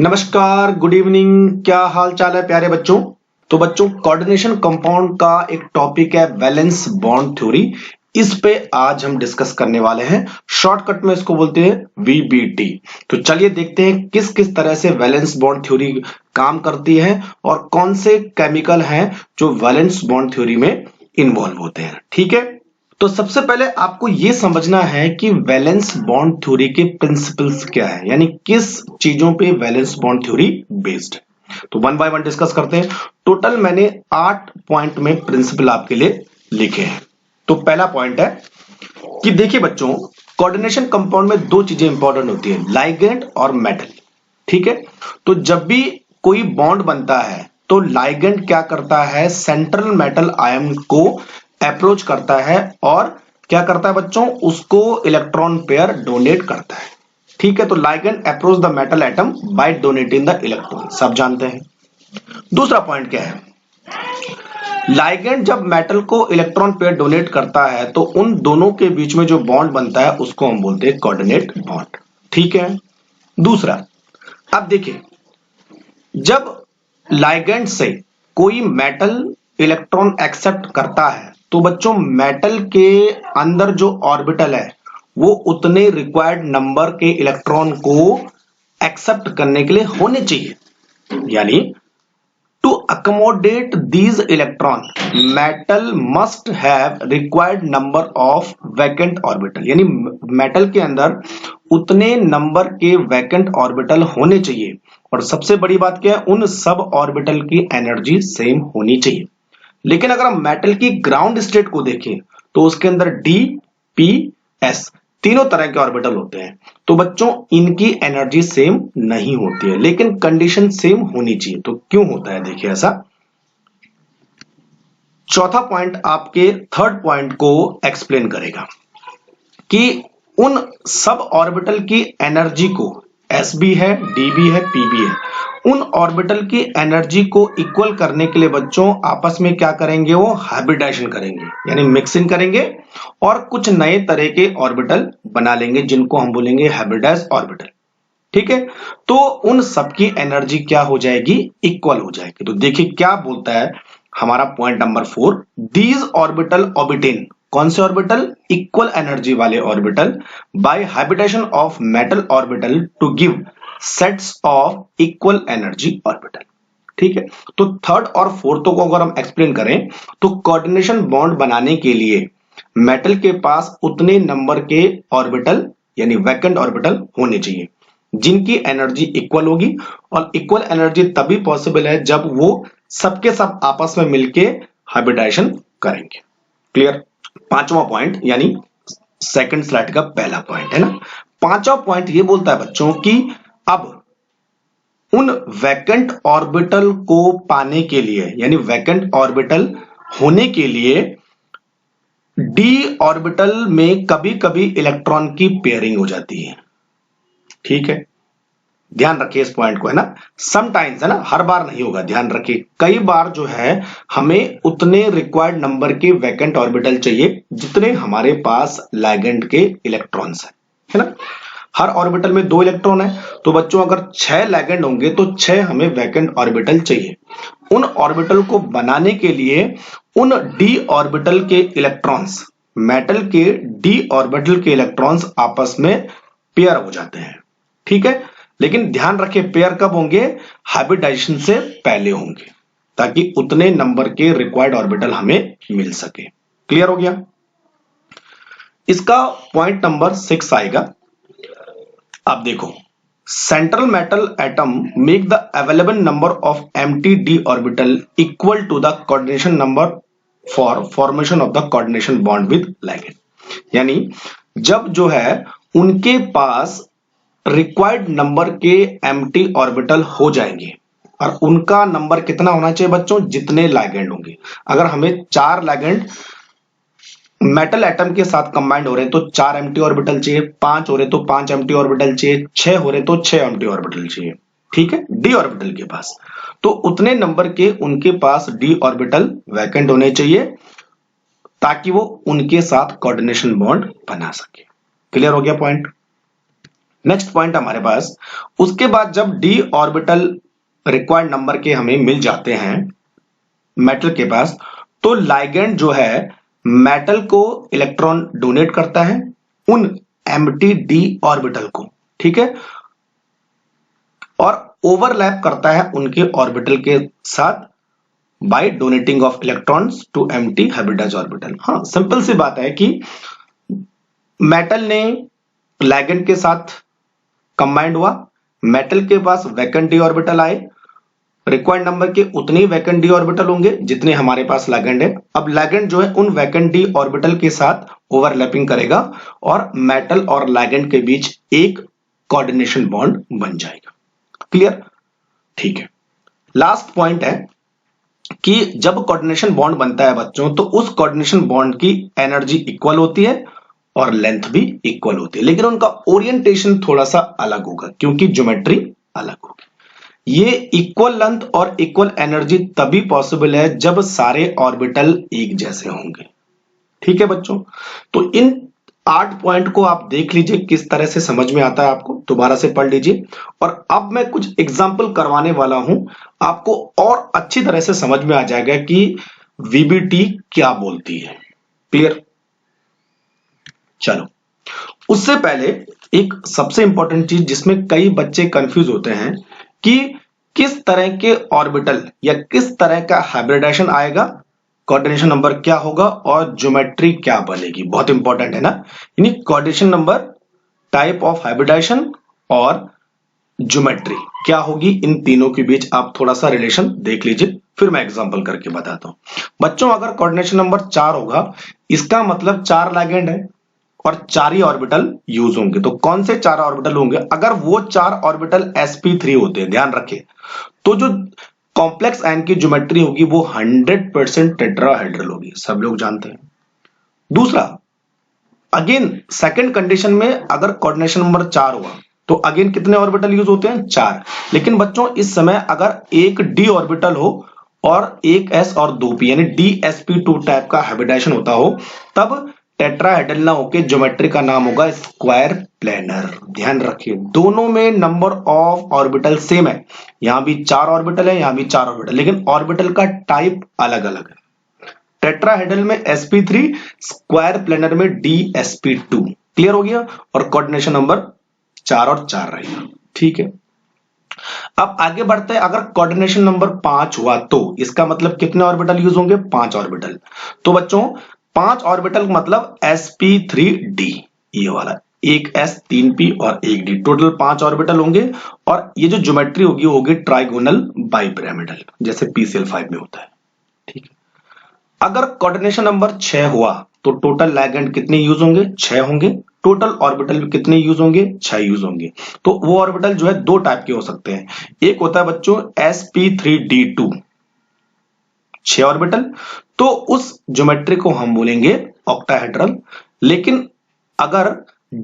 नमस्कार, good evening. क्या हाल चाल है प्यारे बच्चों। तो बच्चों, कोऑर्डिनेशन कंपाउंड का एक टॉपिक है वैलेंस बॉन्ड थ्योरी। इस पे आज हम डिस्कस करने वाले हैं। शॉर्टकट में इसको बोलते हैं वीबीटी। तो चलिए देखते हैं किस किस तरह से वैलेंस बॉन्ड थ्योरी काम करती है और कौन से केमिकल हैं जो वैलेंस बॉन्ड थ्योरी में इन्वॉल्व होते हैं। ठीक है, तो सबसे पहले आपको यह समझना है कि वैलेंस बॉन्ड थ्योरी के प्रिंसिपल्स क्या है, यानी किस चीजों पे वैलेंस बॉन्ड थ्योरी बेस्ड है। तो वन बाय वन डिस्कस करते हैं। टोटल मैंने 8 पॉइंट में प्रिंसिपल आपके लिए लिखे हैं। तो पहला पॉइंट है कि देखिए बच्चों, कोऑर्डिनेशन कंपाउंड में दो चीजें इंपॉर्टेंट होती है, लाइगेंड और मेटल। ठीक है, तो जब भी कोई बॉन्ड बनता है तो लाइगेंड क्या करता है, सेंट्रल मेटल आयन को अप्रोच करता है और क्या करता है बच्चों, उसको इलेक्ट्रॉन पेयर डोनेट करता है। ठीक है, तो ligand approach the metal atom by donating the electron, सब जानते हैं। दूसरा पॉइंट क्या है, लाइगेंड जब मेटल को इलेक्ट्रॉन पेयर डोनेट करता है तो उन दोनों के बीच में जो बॉन्ड बनता है उसको हम बोलते हैं कोऑर्डिनेट बॉन्ड। ठीक है। दूसरा, अब देखिए, जब लाइगेंड से कोई मेटल इलेक्ट्रॉन एक्सेप्ट करता है तो बच्चों मेटल के अंदर जो ऑर्बिटल है वो उतने रिक्वायर्ड नंबर के इलेक्ट्रॉन को एक्सेप्ट करने के लिए होने चाहिए। यानी to accommodate these electron metal must have required number of vacant orbital, यानी मेटल के अंदर उतने नंबर के वैकेंट ऑर्बिटल होने चाहिए। और सबसे बड़ी बात क्या है, उन सब ऑर्बिटल की एनर्जी सेम होनी चाहिए। लेकिन अगर हम मेटल की ग्राउंड स्टेट को देखें तो उसके अंदर डी, पी, एस तीनों तरह के ऑर्बिटल होते हैं। तो बच्चों इनकी एनर्जी सेम नहीं होती है, लेकिन कंडीशन सेम होनी चाहिए। तो क्यों होता है, देखिए ऐसा। चौथा पॉइंट आपके थर्ड पॉइंट को एक्सप्लेन करेगा कि उन सब ऑर्बिटल की एनर्जी को, एस भी है, डी भी है, पी भी है, उन ऑर्बिटल की एनर्जी को इक्वल करने के लिए बच्चों आपस में क्या करेंगे, वो हाइब्रिडाइजेशन करेंगे, यानी मिक्सिंग करेंगे और कुछ नए तरह के ऑर्बिटल बना लेंगे जिनको हम बोलेंगे हाइब्रिडाइज ऑर्बिटल। ठीक है, तो उन सबकी एनर्जी क्या हो जाएगी, इक्वल हो जाएगी। तो देखिए क्या बोलता है हमारा पॉइंट नंबर 4, दीज ऑर्बिटल ऑर्बिटेन, कौन से ऑर्बिटल, इक्वल एनर्जी वाले orbital, by hybridization of metal orbital to give sets of equal energy orbital. ठीक है, तो थर्ड और फोर्थ को अगर हम एक्सप्लेन करें तो कोऑर्डिनेशन बॉन्ड बनाने के लिए मेटल के पास उतने नंबर के ऑर्बिटल यानी वैकेंट ऑर्बिटल होने चाहिए जिनकी एनर्जी इक्वल होगी। और इक्वल एनर्जी तभी पॉसिबल है जब वो सबके सब आपस में मिलके हाइब्रिडाइजेशन करेंगे। क्लियर। पांचवा पॉइंट यानी सेकंड स्लाइड का पहला पॉइंट है ना, पांचवा पॉइंट ये बोलता है बच्चों कि अब उन वैकेंट ऑर्बिटल को पाने के लिए, यानी वैकेंट ऑर्बिटल होने के लिए डी ऑर्बिटल में कभी कभी इलेक्ट्रॉन की पेयरिंग हो जाती है। ठीक है, ध्यान रखिए इस पॉइंट को, है ना। समटाइम्स, है ना, हर बार नहीं होगा, ध्यान रखिए। कई बार जो है हमें उतने रिक्वायर्ड नंबर के वैकेंट ऑर्बिटल चाहिए जितने हमारे पास लाइगेंड के इलेक्ट्रॉन्स है ना। हर ऑर्बिटल में 2 इलेक्ट्रॉन है, तो बच्चों अगर 6 लाइगेंड होंगे तो 6 हमें वैकेंट ऑर्बिटल चाहिए। उन ऑर्बिटल को बनाने के लिए उन डी ऑर्बिटल के इलेक्ट्रॉन्स, मेटल के डी ऑर्बिटल के इलेक्ट्रॉन्स आपस में पेयर हो जाते हैं। ठीक है, लेकिन ध्यान रखिए पेयर कब होंगे, हाइब्रिडाइजेशन से पहले होंगे, ताकि उतने नंबर के रिक्वायर्ड ऑर्बिटल हमें मिल सके। क्लियर हो गया। इसका पॉइंट नंबर 6 आएगा। अब देखो, central metal atom make the available number of empty D orbital equal to the coordination number for formation of the coordination bond with ligand. यानी जब जो है उनके पास रिक्वायर्ड नंबर के एम्प्टी ऑर्बिटल हो जाएंगे, और उनका नंबर कितना होना चाहिए बच्चों, जितने लाइगेंड होंगे। अगर हमें 4 लाइगेंड मेटल एटम के साथ कंबाइंड हो रहे हैं तो 4 एम्प्टी ऑर्बिटल चाहिए, 5 हो रहे तो 5 एम्प्टी ऑर्बिटल चाहिए, 6 हो रहे तो 6 एम्प्टी ऑर्बिटल चाहिए। ठीक है, डी ऑर्बिटल के पास तो उतने नंबर के उनके पास डी ऑर्बिटल वैकेंट होने चाहिए ताकि वो उनके साथ कोऑर्डिनेशन बॉन्ड बना सके। क्लियर हो गया पॉइंट। नेक्स्ट पॉइंट हमारे पास, उसके बाद जब डी ऑर्बिटल रिक्वायर्ड नंबर के हमें मिल जाते हैं मेटल के पास, तो लाइगेंड जो है मेटल को इलेक्ट्रॉन डोनेट करता है उन एम्प्टी डी ऑर्बिटल को, ठीक है, और ओवरलैप करता है उनके ऑर्बिटल के साथ by donating of electrons to empty hybridized orbital. हाँ, सिंपल सी बात है कि मेटल ने लाइगेंड के साथ कंबाइंड हुआ, मेटल के पास वैकेंट डी ऑर्बिटल आए, रिक्वायर्ड नंबर के उतने ही वैकेंट डी ऑर्बिटल होंगे जितने हमारे पास लाइगेंड है। अब लाइगेंड जो है उन वैकेंट डी ऑर्बिटल के साथ ओवरलैपिंग करेगा और मेटल और लाइगेंड के बीच एक कोऑर्डिनेशन बॉन्ड बन जाएगा। क्लियर? ठीक है। लास्ट पॉइंट है कि जब कोऑर्डिनेशन बॉन्ड बनता है बच्चों, तो उस कोऑर्डिनेशन बॉन्ड की एनर्जी इक्वल होती है और लेंथ भी इक्वल होती है, लेकिन उनका ओरिएंटेशन थोड़ा सा अलग होगा क्योंकि ज्योमेट्री अलग होगी। ये इक्वल लेंथ और इक्वल एनर्जी तभी पॉसिबल है जब सारे ऑर्बिटल एक जैसे होंगे। ठीक है बच्चों, तो इन 8 पॉइंट को आप देख लीजिए किस तरह से समझ में आता है आपको, दोबारा से पढ़ लीजिए। और अब मैं कुछ एग्जाम्पल करवाने वाला हूं, आपको और अच्छी तरह से समझ में आ जाएगा कि वीबीटी क्या बोलती है। क्लियर? चलो, उससे पहले एक सबसे इंपॉर्टेंट चीज जिसमें कई बच्चे कंफ्यूज होते हैं कि किस तरह के ऑर्बिटल या किस तरह का हाइब्रिडाइजेशन आएगा, कोऑर्डिनेशन नंबर क्या होगा और ज्योमेट्री क्या बनेगी। बहुत इंपॉर्टेंट है ना, यानी coordination number, type of hybridization और ज्योमेट्री क्या होगी, इन तीनों के बीच आप थोड़ा सा रिलेशन देख लीजिए, फिर मैं एग्जांपल करके बताता हूं। बच्चों, अगर कोऑर्डिनेशन नंबर 4 होगा, इसका मतलब 4 लाइगेंड है और 4 ही ऑर्बिटल यूज होंगे। तो कौन से 4 ऑर्बिटल होंगे? अगर वो 4 ऑर्बिटल sp3 होते हैं, ध्यान रखें, तो जो कॉम्प्लेक्स आयन की ज्योमेट्री होगी वो 100% टेट्राहेड्रल होगी, सब लोग जानते हैं। दूसरा, अगेन सेकंड कंडीशन में अगर कोऑर्डिनेशन नंबर 4 हुआ तो अगेन कितने ऑर्बिटल यूज होते हैं? 4। लेकिन बच्चों, इस समय अगर एक डी ऑर्बिटल हो और एक s और 2 p, यानी dsp2 टाइप का हाइब्रिडाइजेशन होता हो, तब टेट्राहेड्रल ना होके ज्योमेट्री का नाम होगा स्क्वायर प्लेनर। ध्यान रखिए, दोनों में नंबर ऑफ ऑर्बिटल सेम है, यहां भी 4 ऑर्बिटल है, यहां भी 4 ऑर्बिटल, लेकिन ऑर्बिटल का टाइप अलग अलग है। टेट्राहेड्रल में sp3, स्क्वायर प्लेनर में dsp2। क्लियर हो गया? और कोऑर्डिनेशन नंबर 4 और 4 रहेगा। ठीक है, अब आगे बढ़ते हैं। अगर कोऑर्डिनेशन नंबर 5 हुआ तो इसका मतलब कितने ऑर्बिटल यूज होंगे? 5 ऑर्बिटल। तो बच्चों, 5 ऑर्बिटल मतलब sp3d, ये वाला, एक s 3 p और एक d, टोटल 5 ऑर्बिटल होंगे। और ये जो ज्योमेट्री होगी वो होगी ट्राइगोनल बाइपिरामिडल, जैसे pCl5 में होता है। ठीक है, अगर कोऑर्डिनेशन नंबर 6 हुआ तो टोटल लाइगेंड कितने यूज होंगे? 6 होंगे। टोटल ऑर्बिटल कितने यूज होंगे? 6 यूज होंगे। तो वो ऑर्बिटल जो है 2 टाइप के हो सकते हैं। एक होता है बच्चों sp3d2, 6 ऑर्बिटल, तो उस ज्योमेट्री को हम बोलेंगे ऑक्टाहेड्रल। लेकिन अगर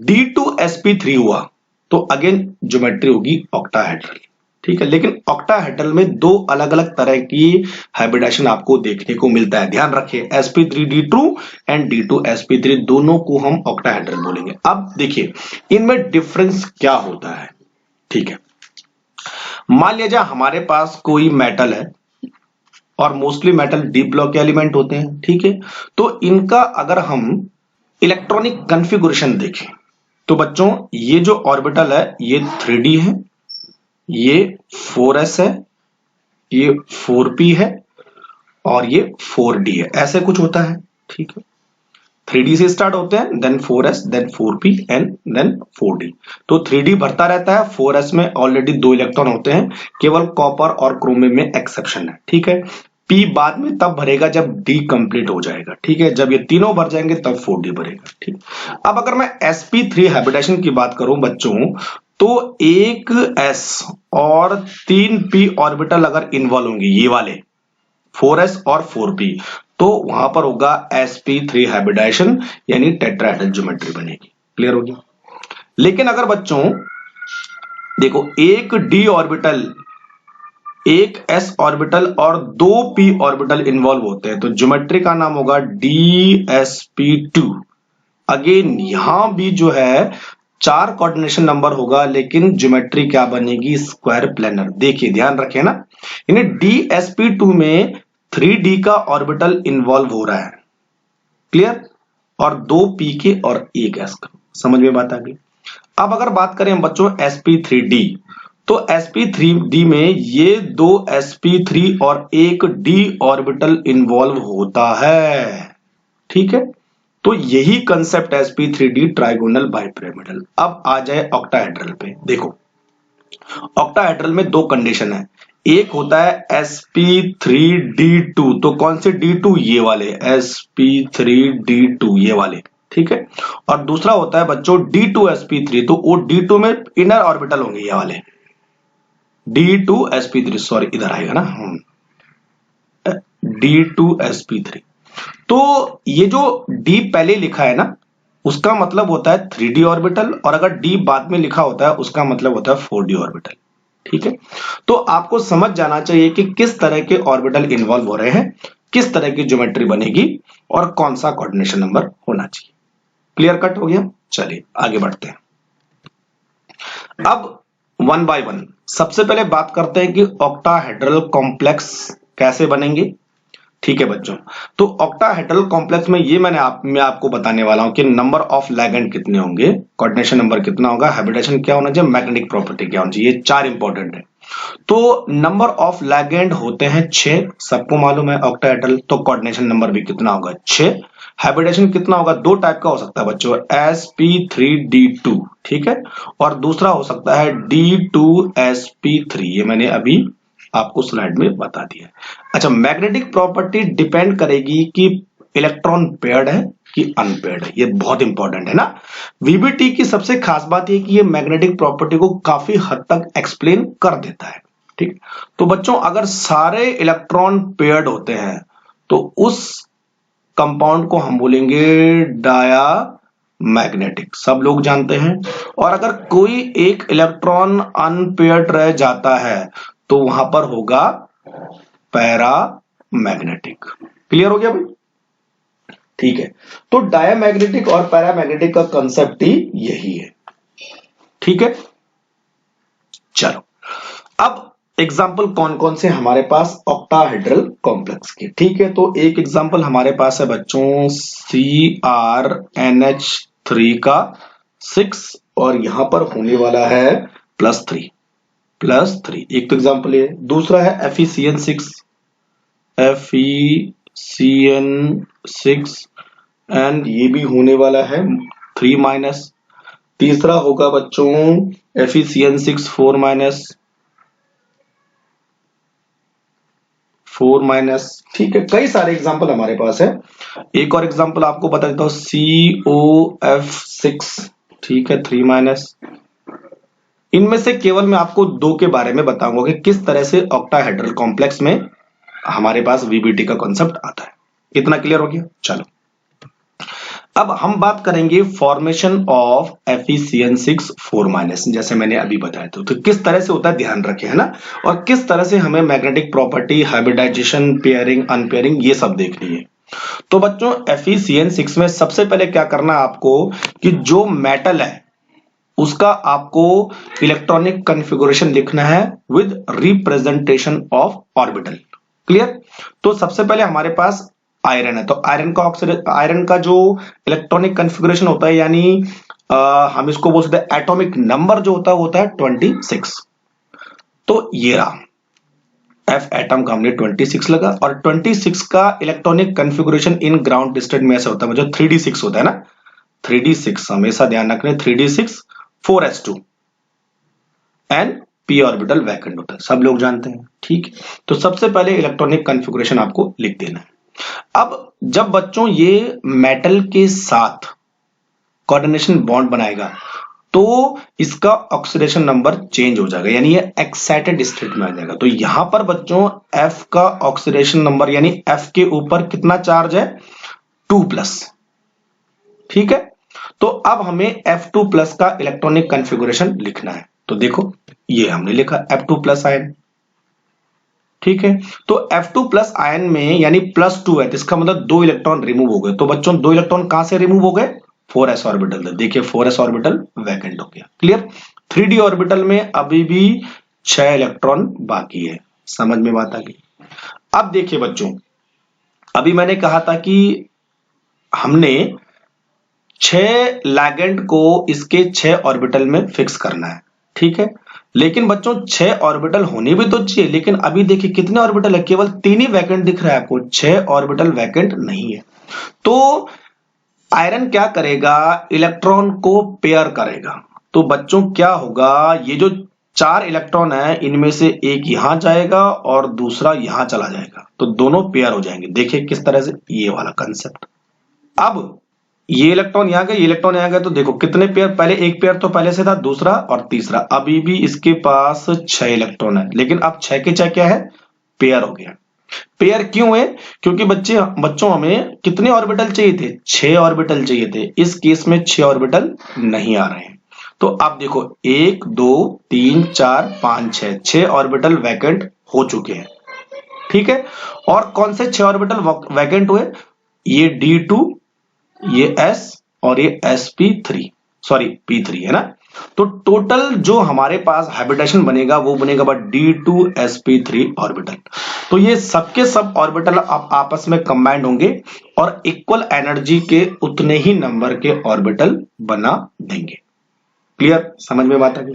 d2sp3 हुआ तो अगेन ज्योमेट्री होगी ऑक्टाहेड्रल। ठीक है, लेकिन ऑक्टाहेड्रल में 2 अलग अलग तरह की हाइब्रिडाइजेशन आपको देखने को मिलता है। ध्यान रखिए, sp3d2 एंड d2sp3 दोनों को हम ऑक्टाहेड्रल बोलेंगे। अब देखिए इनमें डिफरेंस क्या होता है। ठीक है, मान लीजिए हमारे पास कोई मेटल है और मोस्टली मेटल डी ब्लॉक के एलिमेंट होते हैं। ठीक है, तो इनका अगर हम इलेक्ट्रॉनिक कॉन्फ़िगरेशन देखें तो बच्चों, ये जो ऑर्बिटल है ये 3d है, ये 4s है, ये 4p है और ये 4d है, ऐसे कुछ होता है। ठीक है, 3d से स्टार्ट होते हैं, then 4s, then 4p and then 4d। तो 3d भरता रहता है, 4s में ऑलरेडी 2 इलेक्ट्रॉन होते हैं, केवल कॉपर और क्रोमियम में एक्सेप्शन है। ठीक है, p बाद में तब भरेगा जब d कंप्लीट हो जाएगा। ठीक है, जब ये तीनों भर जाएंगे तब 4d भरेगा। ठीक, अब अगर मैं sp3 हाइब्रिडाइजेशन की बात करूं बच्चों, तो एक s और 3p ऑर्बिटल अगर इन्वॉल्व होंगे, ये वाले 4s और 4p, तो वहां पर होगा sp3 हाइब्रिडाइजेशन, यानी टेट्राहेड्रल ज्योमेट्री बनेगी। क्लियर हो गया? लेकिन अगर बच्चों देखो, एक d ऑर्बिटल, एक s ऑर्बिटल और 2 p ऑर्बिटल इन्वॉल्व होते हैं, तो ज्योमेट्री का नाम होगा dsp2। अगेन यहां भी जो है 4 कोऑर्डिनेशन नंबर होगा, लेकिन ज्योमेट्री क्या बनेगी? Square planar. देखिए ध्यान रखें ना, यानी DsP2 में 3d का ऑर्बिटल इन्वॉल्व हो रहा है, क्लियर, और 2 pk और 1 s का। समझ में बात आ गई? अब अगर बात करें बच्चों sp3d, तो sp3d में ये 2 sp3 और एक d ऑर्बिटल इन्वॉल्व होता है, ठीक है। तो यही कंसेप्ट sp3d ट्राइगोनल बाइपिरामिडल। अब आ जाए ऑक्टाहेड्रल पे। देखो ऑक्टाहेड्रल में 2 कंडीशन है, एक होता है sp3d2, तो कौन से d2? ये वाले sp3d2 ये वाले, ठीक है। और दूसरा होता है बच्चों d2sp3, तो वो d2 में इनर ऑर्बिटल होंगे ये वाले d2sp3, सॉरी इधर आएगा ना, d2sp3। तो ये जो d पहले लिखा है ना, उसका मतलब होता है 3d ऑर्बिटल, और अगर d बाद में लिखा होता है उसका मतलब होता है 4d ऑर्बिटल, ठीक है। तो आपको समझ जाना चाहिए कि किस तरह के ऑर्बिटल इन्वॉल्व हो रहे हैं, किस तरह की ज्योमेट्री बनेगी, और कौन सा कोऑर्डिनेशन नंबर होना चाहिए। क्लियर कट हो गया? चलिए आगे बढ़ते हैं। अब 1 बाय 1 सबसे पहले बात करते हैं कि ऑक्टाहेड्रल कॉम्प्लेक्स कैसे बनेंगे, ठीक है बच्चों। तो ऑक्टाहेड्रल कॉम्प्लेक्स में ये मैं आपको बताने वाला हूं कि नंबर ऑफ लिगेंड कितने होंगे, कोऑर्डिनेशन नंबर कितना होगा, हैबिटेशन क्या होना चाहिए, मैग्नेटिक प्रॉपर्टी क्या होनी चाहिए, ये 4 इंपॉर्टेंट है। तो नंबर ऑफ लिगेंड होते हैं 6, सबको मालूम है ऑक्टाहेड्रल, तो कोऑर्डिनेशन नंबर भी कितना होगा? 6। हैबिटेशन कितना होगा? 2 टाइप का हो सकता है बच्चों, sp3d2, ठीक है, और दूसरा हो सकता है d2sp3, ये मैंने अभी आपको स्लाइड में बता दिया। अच्छा, मैग्नेटिक प्रॉपर्टी डिपेंड करेगी कि इलेक्ट्रॉन पेयर्ड है कि अनपेयर्ड है, ये बहुत इंपॉर्टेंट है ना। वीबीटी की सबसे खास बात यह कि ये मैग्नेटिक प्रॉपर्टी को काफी हद तक एक्सप्लेन कर देता है, ठीक। तो बच्चों अगर सारे इलेक्ट्रॉन पेयर्ड होते हैं तो उस कंपाउंड को हम बोलेंगे डाया मैग्नेटिक, सब लोग जानते हैं। और अगर कोई एक इलेक्ट्रॉन अनपेयर्ड रह जाता है तो वहां पर होगा पैरा मैग्नेटिक। क्लियर हो गया भाई? ठीक है, तो डायामैग्नेटिक और पैरामैग्नेटिक का कंसेप्ट ही यही है, ठीक है। चलो अब एग्जाम्पल कौन कौन से हमारे पास ऑक्टाहेड्रल कॉम्प्लेक्स के, ठीक है। तो एक एग्जाम्पल हमारे पास है बच्चों CrNH3 का 6, और यहां पर होने वाला है +3, एक तो एग्जाम्पल है। दूसरा है FeCN6, एंड ये भी होने वाला है 3-। तीसरा होगा बच्चों FeCN6 4-, ठीक है। कई सारे एग्जाम्पल हमारे पास है। एक और एग्जाम्पल आपको बता देता हूं COF6, ठीक है, 3-। इनमें से केवल मैं आपको 2 के बारे में बताऊंगा कि किस तरह से ऑक्टाहेड्रल कॉम्प्लेक्स में हमारे पास वीबीटी का कॉन्सेप्ट आता है। इतना क्लियर हो गया? चलो अब हम बात करेंगे फॉर्मेशन ऑफ FeCN6 4-, जैसे मैंने अभी बताया था। तो किस तरह से होता है ध्यान रखें, है ना, और किस तरह से हमें मैग्नेटिक प्रॉपर्टी, हाइब्रिडाइजेशन, पेयरिंग, अनपेयरिंग, ये सब देखनी है। तो बच्चों FeCN6 में सबसे पहले क्या करना है आपको कि जो मेटल है उसका आपको इलेक्ट्रॉनिक कॉन्फ़िगरेशन लिखना है with representation of orbital. Clear? तो सबसे पहले हमारे पास आयरन है, तो आयरन का जो इलेक्ट्रॉनिक कॉन्फ़िगरेशन होता है, यानी हम इसको बोल सकते हैं एटॉमिक नंबर जो होता है 26। तो ये रहा F एटम का हमने 26 लगा, और 26 का electronic configuration in ground state में ऐसा होता है, मतलब 3d6 होता है ना, 3d6 हमेशा ध्यान रखना, 3d6 4s2 and p orbital vacant होता है, सब लोग जानते हैं, ठीक। तो सबसे पहले इलेक्ट्रॉनिक कॉन्फ़िगरेशन आपको लिख देना है। अब जब बच्चों ये मेटल के साथ कोऑर्डिनेशन बॉन्ड बनाएगा तो इसका ऑक्सीडेशन नंबर चेंज हो जाएगा, यानी ये एक्साइटेड स्टेट में आ जाएगा। तो यहां पर बच्चों F का ऑक्सीडेशन नंबर, यानी F के ऊपर कितना चार्ज है? 2+, ठीक है। तो अब हमें F2+ का इलेक्ट्रॉनिक कॉन्फ़िगरेशन लिखना है। तो देखो ये हमने लिखा F2+ आयन, ठीक है। तो F2+ आयन में यानी +2 है, तो इसका मतलब 2 इलेक्ट्रॉन रिमूव हो गए। तो बच्चों 2 इलेक्ट्रॉन कहां से रिमूव हो गए? 4s ऑर्बिटल था, देखिए 4s ऑर्बिटल वैकेंट हो गया। क्लियर। 3d ऑर्बिटल में अभी भी 6 इलेक्ट्रॉन बाकी है। समझ में बात आ गई। अब देखिए बच्चों, अभी मैंने कहा था कि हमने 6 लैगेंड को इसके 6 ऑर्बिटल में फिक्स करना है, ठीक है। लेकिन बच्चों 6 ऑर्बिटल होने भी तो चाहिए, लेकिन अभी देखिए कितने ऑर्बिटल है, केवल 3 ही वैकेंट दिख रहा है आपको, 6 ऑर्बिटल वैकेंट नहीं है। तो आयरन क्या करेगा, इलेक्ट्रॉन को पेयर करेगा। तो बच्चों क्या होगा, ये जो 4 इलेक्ट्रॉन है इनमें से एक यहां जाएगा और दूसरा यहां चला जाएगा, तो दोनों पेयर हो जाएंगे। देखिए किस तरह से, ये वाला कंसेप्ट। अब ये इलेक्ट्रॉन यहां गए, ये इलेक्ट्रॉन यहां गए, तो देखो कितने पेयर, पहले एक पेयर तो पहले से था, दूसरा और तीसरा, अभी भी इसके पास 6 इलेक्ट्रॉन है, लेकिन अब 6 के 6 क्या है, पेयर हो गया। पेयर क्यों है, क्योंकि बच्चों हमें कितने ऑर्बिटल चाहिए थे, 6 ऑर्बिटल चाहिए थे। इस केस में 6 ऑर्बिटल नहीं आ रहे हैं। तो अब देखो 1 2 3 4 5 6, 6 ऑर्बिटल वैकेंट हो चुके हैं, ठीक है। और कौन से 6 ऑर्बिटल वैकेंट हुए, ये D2, ये S और ये sp3, सॉरी p3 है ना। तो टोटल जो हमारे पास हैबिटेशन बनेगा वो बनेगा D2sp3 ऑर्बिटल। तो ये सबके सब ऑर्बिटल आपस में कंबाइंड होंगे और इक्वल एनर्जी के उतने ही नंबर के ऑर्बिटल बना देंगे। क्लियर, समझ में बात आ गई।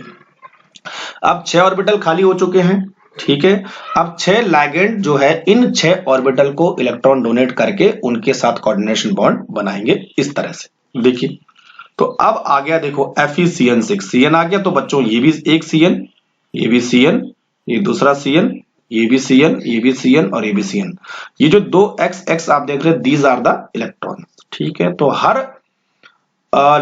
अब 6 ऑर्बिटल खाली हो चुके हैं, ठीक है। अब 6 लैगेंड जो है इन 6 ऑर्बिटल को इलेक्ट्रॉन डोनेट करके उनके साथ कोऑर्डिनेशन बॉन्ड बनाएंगे इस तरह से। देखिए तो अब आ गया, देखो FeCN6, CN आ गया। तो बच्चों ये भी एक CN, ये भी CN, ये दूसरा CN, ये भी CN, ये भी CN और ये भी CN। ये जो 2 XX आप देख रहे हैं, दीज आर द इलेक्ट्रॉन, ठीक है। तो हर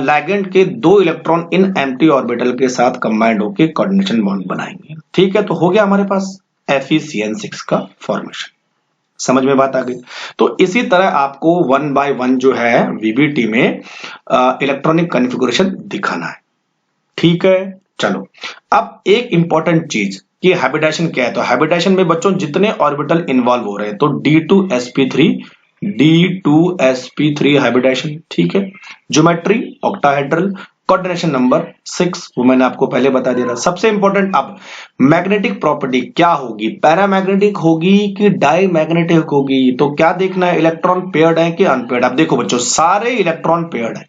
लैगेंड के 2 इलेक्ट्रॉन इन एम्प्टी ऑर्बिटल के साथ कंबाइंड होकर कोऑर्डिनेशन बॉन्ड बनाएंगे, ठीक है। तो हो गया हमारे पास FeCN6 का फॉर्मेशन। समझ में बात आ गई। तो इसी तरह आपको 1 by 1 जो है VBT में इलेक्ट्रॉनिक कॉन्फ़िगरेशन दिखाना है, ठीक है। चलो अब एक इंपॉर्टेंट चीज कि हैबिटेशन क्या है। तो हैबिटेशन में बच्चों जितने ऑर्बिटल इन्वॉल्व हो रहे हैं, तो D2sp3 हैबिटेशन, ठीक है। ज्योमेट्री ऑक्टाहेड्रल, कोऑर्डिनेशन नंबर 6 वो मैंने आपको पहले बता दिया था। सबसे इंपॉर्टेंट अब मैग्नेटिक प्रॉपर्टी क्या होगी, पैरामैग्नेटिक होगी कि डाईमैग्नेटिक होगी। तो क्या देखना है, इलेक्ट्रॉन पेयर्ड है कि अनपेयर्ड। अब देखो बच्चों सारे इलेक्ट्रॉन पेयर्ड है,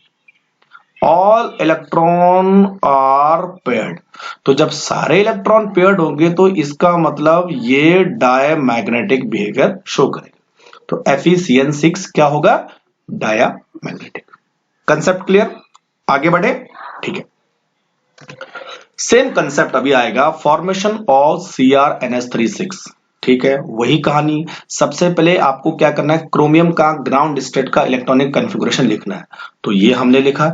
ऑल इलेक्ट्रॉन आर पेयर्ड। तो जब सारे इलेक्ट्रॉन पेयर्ड होंगे तो इसका मतलब ये डायमैग्नेटिक बिहेवियर शो करेगा। तो FeCN6 क्या होगा, डायमैग्नेटिक। कंसेप्ट क्लियर, आगे बढ़े, ठीक है। सेम कंसेप्ट अभी आएगा, फॉर्मेशन ऑफ CrNH36, ठीक है। वही कहानी, सबसे पहले आपको क्या करना है, क्रोमियम का ग्राउंड स्टेट का इलेक्ट्रॉनिक कॉन्फ़िगरेशन लिखना है। तो ये हमने लिखा,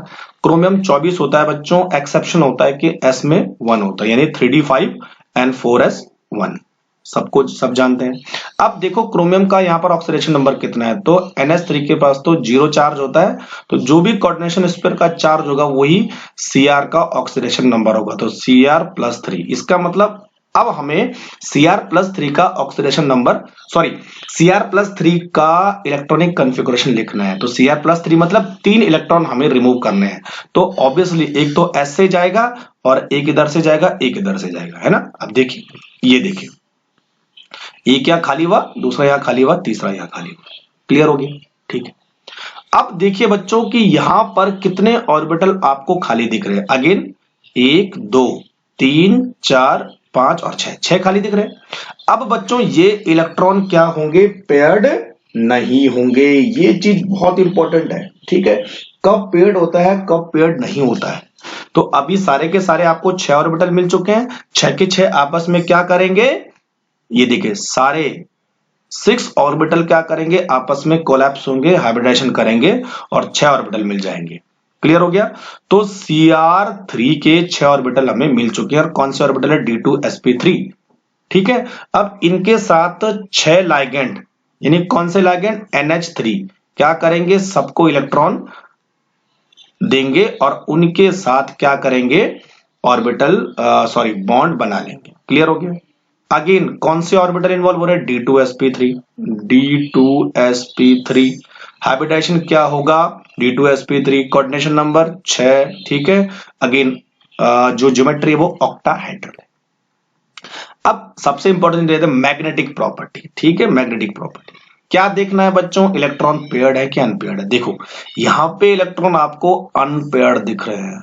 क्रोमियम 24 होता है बच्चों, एक्सेप्शन होता है कि S में 1 होता है, यानी 3d5 एंड 4s1, सबको सब जानते हैं। अब देखो क्रोमियम का यहाँ पर ऑक्सीडेशन नंबर कितना है, तो NH3 के पास तो 0 चार्ज होता है। तो जो भी कोऑर्डिनेशन स्पेयर का चार्ज होगा वही Cr का ऑक्सीडेशन नंबर होगा, तो Cr+3। इसका मतलब अब हमें Cr+3 का ऑक्सीडेशन नंबर, सॉरी Cr+3 का इलेक्ट्रॉनिक कॉन्फ़िगरेशन लिखना है। तो Cr+3 मतलब 3 इलेक्ट्रॉन हमें रिमूव करने हैं। तो ऑब्वियसली एक तो S से जाएगा और एक इधर से जाएगा, एक इधर से जाएगा, है ना। अब देखिए, ये देखिए, एक यहां खाली हुआ, दूसरा यहां खाली हुआ, तीसरा यहां खाली हुआ। क्लियर हो गया, ठीक है। अब देखिए बच्चों कि यहां पर कितने ऑर्बिटल आपको खाली दिख रहे हैं। अगेन 1 2 3 4 5 और 6 खाली दिख रहे हैं। अब बच्चों ये इलेक्ट्रॉन क्या होंगे, पेयर्ड नहीं होंगे। ये चीज बहुत इंपॉर्टेंट है, ठीक है। कब पेयर्ड होता है, कब पेयर्ड नहीं होता है। तो अभी सारे के सारे आपको 6 ऑर्बिटल मिल चुके हैं, 6 के 6 आपस में क्या करेंगे, ये देखिए सारे 6 ऑर्बिटल क्या करेंगे, आपस में कोलैप्स होंगे, हाइब्रिडाइजेशन करेंगे और 6 ऑर्बिटल मिल जाएंगे। क्लियर हो गया। तो Cr3 के 6 ऑर्बिटल हमें मिल चुके हैं। और कौन से ऑर्बिटल है, D2sp3, ठीक है। अब इनके साथ 6 लाइगेंड, यानी कौन से लाइगेंड, NH3 क्या करेंगे, सबको इलेक्ट्रॉन देंगे और उनके साथ क्या करेंगे, ऑर्बिटल सॉरी बॉन्ड बना लेंगे। क्लियर हो गया। अगेन कौन से ऑर्बिटल इन्वॉल्व हो रहे हैं, D2sp3, D2sp3 हाइब्रिडाइजेशन क्या होगा, D2sp3 कोऑर्डिनेशन नंबर 6, ठीक है। अगेन जो ज्योमेट्री है वो ऑक्टाहेड्रल है। अब सबसे इंपॉर्टेंट रहता है मैग्नेटिक प्रॉपर्टी, ठीक है। मैग्नेटिक प्रॉपर्टी क्या देखना है बच्चों, इलेक्ट्रॉन पेयर्ड है कि अनपेयर्ड है। देखो यहां पे इलेक्ट्रॉन आपको अनपेयर्ड दिख रहे हैं,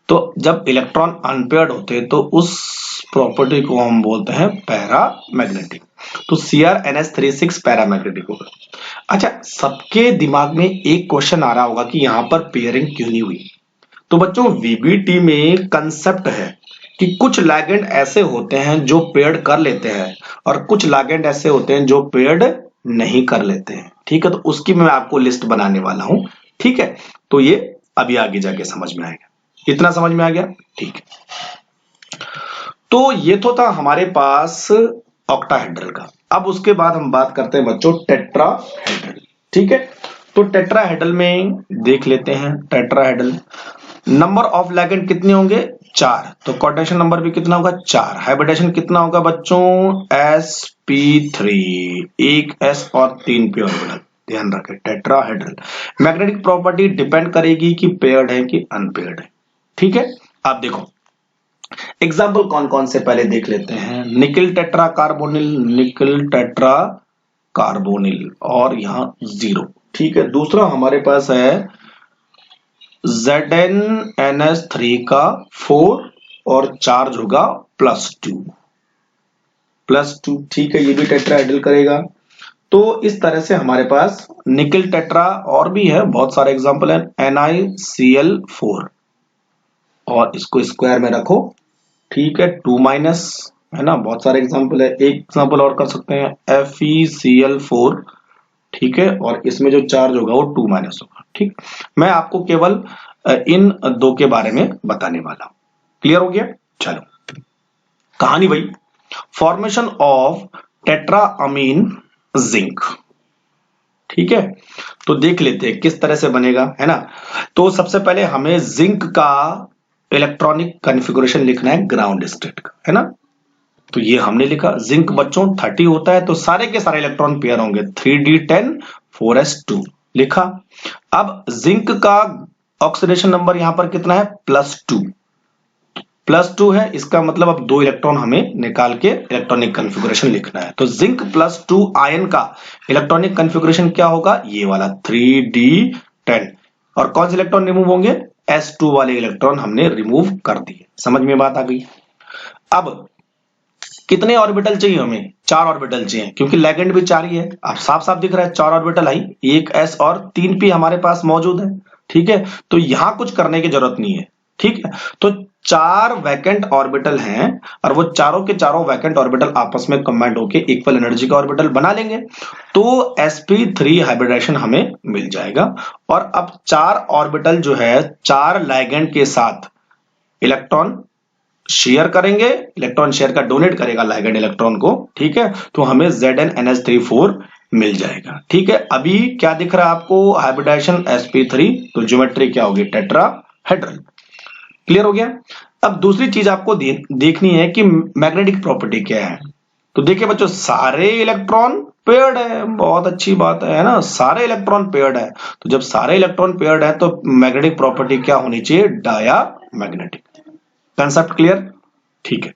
तो जब इलेक्ट्रॉन अनपेयर्ड होते हैं तो उस प्रॉपर्टी को हम बोलते हैं पैरामैग्नेटिक। तो Cr NH36 पैरामैग्नेटिक होगा। अच्छा, सबके दिमाग में एक क्वेश्चन आ रहा होगा कि यहां पर पेयरिंग क्यों नहीं हुई। तो बच्चों वीबीटी में कंसेप्ट है कि कुछ लिगेंड ऐसे होते हैं जो पेयर्ड कर लेते हैं और कुछ लिगेंड ऐसे होते हैं जो पेयर्ड नहीं कर लेते हैं, ठीक है। तो उसकी मैं आपको लिस्ट बनाने वाला हूं, ठीक है। तो ये अभी आगे जाके समझ में आएगा। इतना समझ में आ गया, ठीक है। तो ये तो था हमारे पास ऑक्टाहेड्रल का। अब उसके बाद हम बात करते हैं बच्चों टेट्राहेड्रल, ठीक है। तो टेट्राहेड्रल में देख लेते हैं, टेट्राहेड्रल नंबर ऑफ लिगेंड कितने होंगे, 4। तो कोऑर्डिनेशन नंबर भी कितना होगा, 4। हाइब्रिडेशन कितना होगा बच्चों, sp3, एक s और 3 p ऑर्बिटल। ध्यान रखें टेट्राहेड्रल। मैग्नेटिक प्रॉपर्टी डिपेंड करेगी कि पेयर्ड है कि अनपेयर्ड है, ठीक है। आप देखो एग्जाम्पल कौन कौन से पहले देख लेते हैं। निकल टेट्रा कार्बोनिल, निकल टेट्रा कार्बोनिल और यहां 0, ठीक है। दूसरा हमारे पास है ZnNH3 का 4 और चार्ज होगा +2, ठीक है। ये भी टेट्राहेड्रल करेगा। तो इस तरह से हमारे पास निकल टेट्रा और भी है, बहुत सारे एग्जांपल है। NiCl4 और इसको स्क्वायर में रखो, ठीक है। 2- है ना, बहुत सारे एग्जांपल है। एक एग्जांपल और कर सकते हैं FeCl4, ठीक है। और इसमें जो चार्ज होगा वो 2- होगा, ठीक। मैं आपको केवल इन दो के बारे में बताने वाला हूं। क्लियर हो गया, चलो कहानी भाई। फॉर्मेशन ऑफ टेट्राअमीन जिंक, ठीक है। तो देख लेते हैं किस तरह से बनेगा, है ना। तो सबसे पहले हमें जिंक का इलेक्ट्रॉनिक कॉन्फ़िगरेशन लिखना है ग्राउंड स्टेट का, है ना। तो ये हमने लिखा, जिंक बच्चों 30 होता है तो सारे के सारे इलेक्ट्रॉन पेयर होंगे 3d10 4s2 लिखा। अब जिंक का ऑक्सीडेशन नंबर यहां पर कितना है, +2 है। इसका मतलब अब 2 इलेक्ट्रॉन हमें निकाल के इलेक्ट्रॉनिक कॉन्फ़िगरेशन लिखना है। तो जिंक +2 आयन का इलेक्ट्रॉनिक कॉन्फ़िगरेशन क्या होगा, ये वाला 3d10। और कौन से इलेक्ट्रॉन रिमूव होंगे, s2 वाले इलेक्ट्रॉन हमने रिमूव कर दिए। समझ में बात आ गई। अब कितने ऑर्बिटल चाहिए हमें, 4 ऑर्बिटल चाहिए, क्योंकि लिगेंड भी 4 ही है। अब साफ साफ दिख रहा है 4 ऑर्बिटल आई, एक s और 3 p हमारे पास मौजूद है, ठीक है। तो यहां कुछ करने की जरूरत नहीं है, ठीक है। तो 4 वैकेंट ऑर्बिटल हैं और वो चारों के चारों वैकेंट ऑर्बिटल आपस में कंबाइंड होकर इक्वल एनर्जी का ऑर्बिटल बना लेंगे। तो sp3 हाइब्रिडाइजेशन हमें मिल जाएगा। और अब 4 ऑर्बिटल जो है 4 लिगेंड के साथ इलेक्ट्रॉन शेयर करेंगे, इलेक्ट्रॉन शेयर का डोनेट करेगा लिगेंड इलेक्ट्रॉन को, ठीक है। तो हमें ZnNH34 मिल जाएगा, ठीक है। अभी क्या दिख रहा है आपको, हाइब्रिडाइजेशन sp3, तो ज्योमेट्री क्या होगी, टेट्राहेड्रल। क्लियर हो गया। अब दूसरी चीज आपको देखनी है कि मैग्नेटिक प्रॉपर्टी क्या है। तो देखिए बच्चों, सारे इलेक्ट्रॉन पेयर्ड है, बहुत अच्छी बात है ना, सारे इलेक्ट्रॉन पेयर्ड है। तो जब सारे इलेक्ट्रॉन पेयर्ड है तो मैग्नेटिक प्रॉपर्टी क्या होनी चाहिए, डायामैग्नेटिक। कंसेप्ट क्लियर, ठीक है।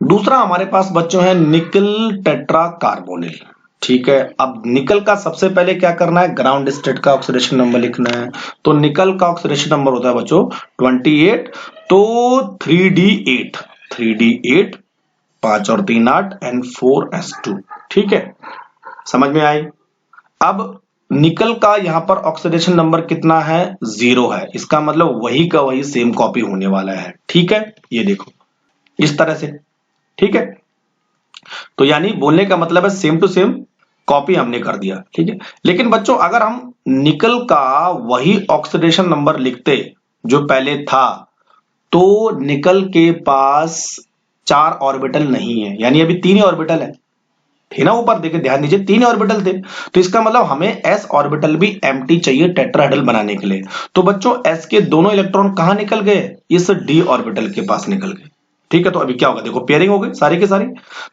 दूसरा हमारे पास बच्चों है निकल टेट्रा कार्बोनिल, ठीक है। अब निकल का सबसे पहले क्या करना है, ग्राउंड स्टेट का ऑक्सीडेशन नंबर लिखना है। तो निकल का ऑक्सीडेशन नंबर होता है बच्चों 28। तो 3d8 5 और 3 8 एंड 4s2, ठीक है। समझ में आई। अब निकल का यहां पर ऑक्सीडेशन नंबर कितना है, 0 है। इसका मतलब वही का वही सेम कॉपी होने वाला है, ठीक है। ये देखो इस तरह से, ठीक है। तो यानी बोलने का मतलब है सेम टू सेम कॉपी हमने कर दिया, ठीक है। लेकिन बच्चों अगर हम निकल का वही ऑक्सीडेशन नंबर लिखते जो पहले था, तो निकल के पास 4 ऑर्बिटल नहीं है, यानी अभी 3 ही ऑर्बिटल है, थे ना ऊपर, देखिए ध्यान दीजिए 3 ऑर्बिटल थे। तो इसका मतलब हमें s ऑर्बिटल भी एम्प्टी चाहिए टेट्राहेड्रल बनाने के लिए। तो बच्चों s के दोनों इलेक्ट्रॉन कहां निकल गए, इस d ऑर्बिटल के पास निकल गए, ठीक है, तो अभी क्या होगा, देखो पेयरिंग हो गई सारी की सारी।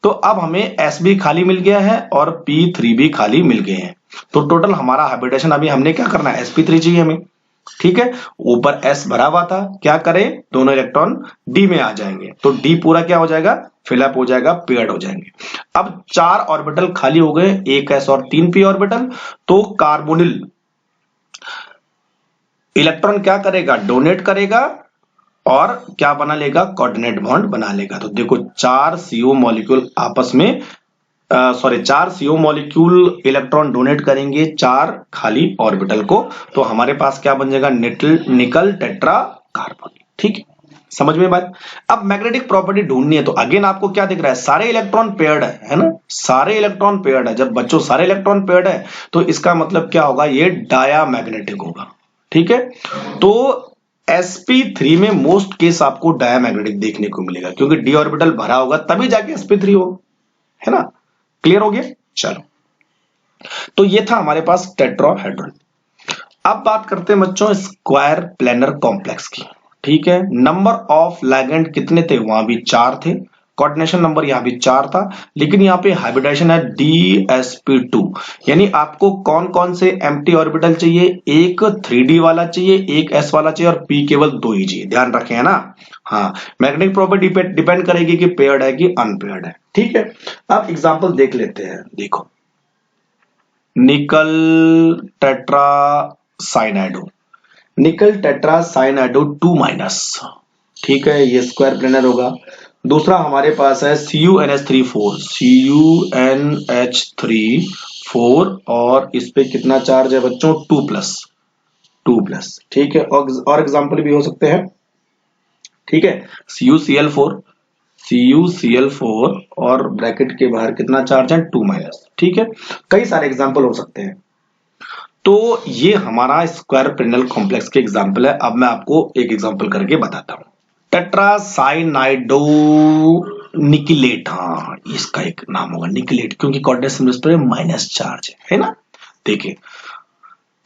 तो अब हमें sb खाली मिल गया है और p3 भी खाली मिल गए हैं। तो टोटल हमारा हाइब्रिडेशन अभी हमने क्या करना है, sp3 चाहिए हमें। ठीक है, ऊपर s भरा हुआ था, क्या करें, दोनों इलेक्ट्रॉन d में आ जाएंगे, तो d पूरा क्या हो जाएगा, फिलअप हो जाएगा, पेयर्ड हो जाएंगे। अब 4 ऑर्बिटल खाली हो गए, एक s और 3 p ऑर्बिटल। तो कार्बोनिल इलेक्ट्रॉन क्या करेगा, डोनेट करेगा और क्या बना लेगा, कोऑर्डिनेट बॉन्ड बना लेगा। तो देखो 4 CO मॉलिक्यूल आपस में, sorry 4 CO molecule electron donate करेंगे 4 खाली ऑर्बिटल को, तो हमारे पास क्या बन जाएगा, निकल टेट्रा कार्बन। ठीक है, समझ में बात। अब मैग्नेटिक प्रॉपर्टी ढूंढनी है, तो अगेन आपको क्या दिख रहा है, सारे इलेक्ट्रॉन पेयर्ड है ना, सारे इलेक्ट्रॉन पेयर्ड है। जब बच्चों सारे इलेक्ट्रॉन पेयर्ड है तो इसका मतलब क्या होगा, ये डायामैग्नेटिक होगा। ठीक है, तो sp3 में मोस्ट केस आपको डायामैग्नेटिक देखने को मिलेगा, क्योंकि d ऑर्बिटल भरा होगा तभी जाके sp3 हो, है ना। क्लियर हो गया, चलो। तो ये था हमारे पास टेट्राहेड्रल। अब बात करते हैं बच्चों स्क्वायर प्लेनर कॉम्प्लेक्स की। ठीक है, नंबर ऑफ लिगेंड कितने थे, वहां भी 4 थे, कोऑर्डिनेशन नंबर यहां भी 4 था, लेकिन यहां पे हाइब्रिडेशन है dsp2। यानी आपको कौन कौन से एम्प्टी ऑर्बिटल चाहिए, एक 3d वाला चाहिए, एक s वाला चाहिए, और p केवल 2 ही चाहिए, ध्यान रखें, है ना। हाँ, मैग्नेटिक प्रॉपर्टी डिपेंड करेगी कि पेयर्ड है कि अनपेयर्ड है। ठीक है, अब एग्जांपल देख लेते हैं। देखो निकल टेट्रा साइनाइडो, निकल टेट्रा साइनाइडो 2-। ठीक है, ये स्क्वायर प्लेनर होगा। दूसरा हमारे पास है CuNH3 4, CuNH3 4, और इस पे कितना चार्ज है बच्चों, 2+। ठीक है, और एग्जांपल भी हो सकते हैं। ठीक है, CuCl4 और ब्रैकेट के बाहर कितना चार्ज है, 2-। ठीक है, कई सारे एग्जांपल हो सकते हैं। तो ये हमारा स्क्वायर प्लेनर कॉम्प्लेक्स के एग्जांपल है। अब मैं आपको एक एग्जांपल करके बताता हूं। टेट्रासाइनाइडो निकिलेट, हाँ इसका एक नाम होगा निकिलेट, क्योंकि कोऑर्डिनेशन पर माइनस चार्ज है ना। देखिए